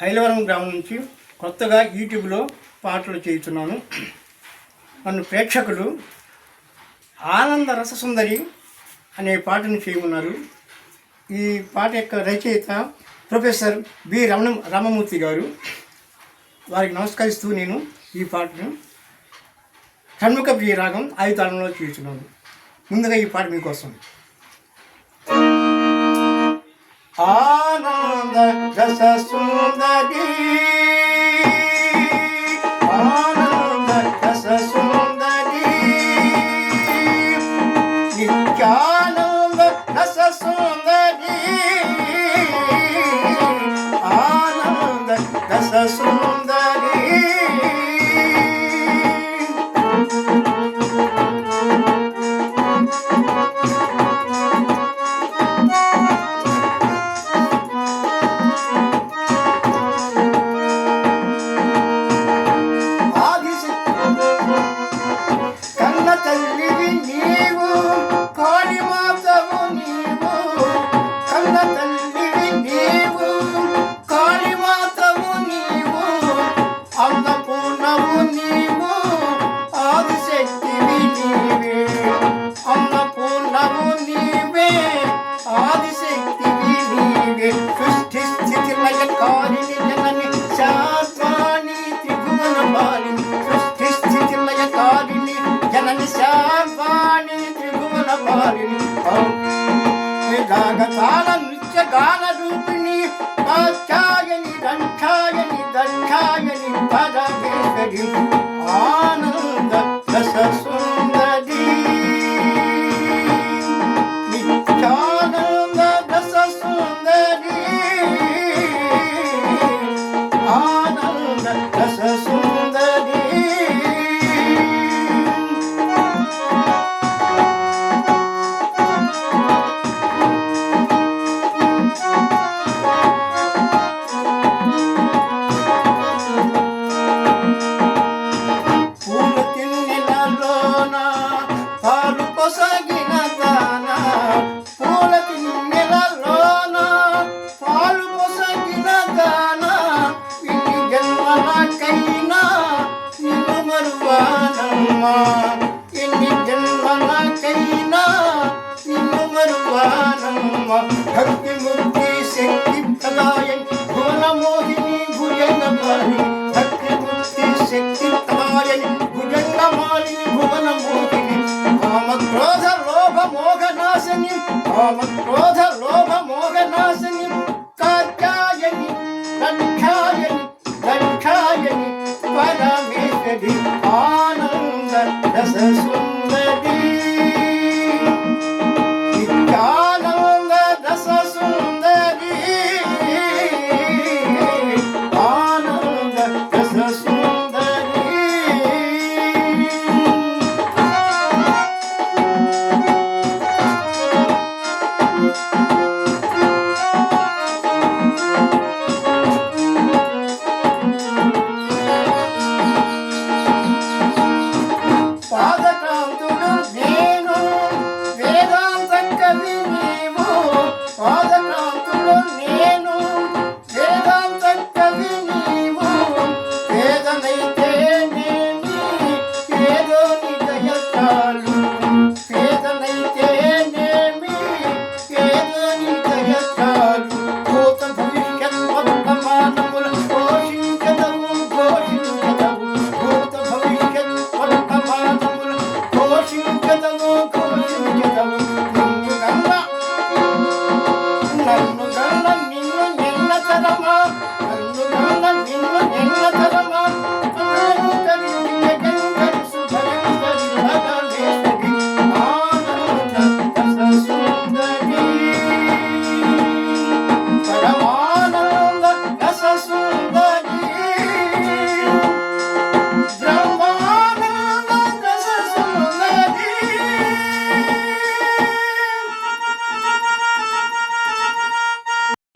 ఐలవరం గ్రామం నుంచి కొత్తగా యూట్యూబ్లో పాటలు చేస్తున్నాను. నన్ను ప్రేక్షకులు ఆనంద రససుందరి అనే పాటను చేయమన్నారు. ఈ పాట యొక్క రచయిత ప్రొఫెసర్ బి రామమూర్తి గారు. వారికి నమస్కరిస్తూ నేను ఈ పాటను షణ్ముఖ ప్రియ రాగం ఆయుతాళంలో చేస్తున్నాను. ముందుగా ఈ పాట మీకోసం. ఆనంద రస సుందరి, ఆనంద రస సుందరి, నిత్యానంద రస సుందరి, ఆనంద రస సుందరి. రాగతాళ నృత్య గాన రూపిణి కాచాయని దంఠాయని దంఠాయని పరమేశ్వరి, ఆనంద రస సుందరి, నిత్యానంద రస సుందరి, ఆనంద రస సుందరి. ఎన్ని జన్మలకైనా నిన్ను మరువానమ్మ, భక్తి ముక్తి శక్తి ప్రదాయని భువన మోహిని భుజంగమాలిని, భక్తి ముక్తి శక్తి ప్రదాయని భుజంగమాలిని భువన మోహిని, కామ క్రోధ లోభ మోహనాశని, కామ క్రోధ లోభ మోహనాశని, కాచాయని దంఠాయని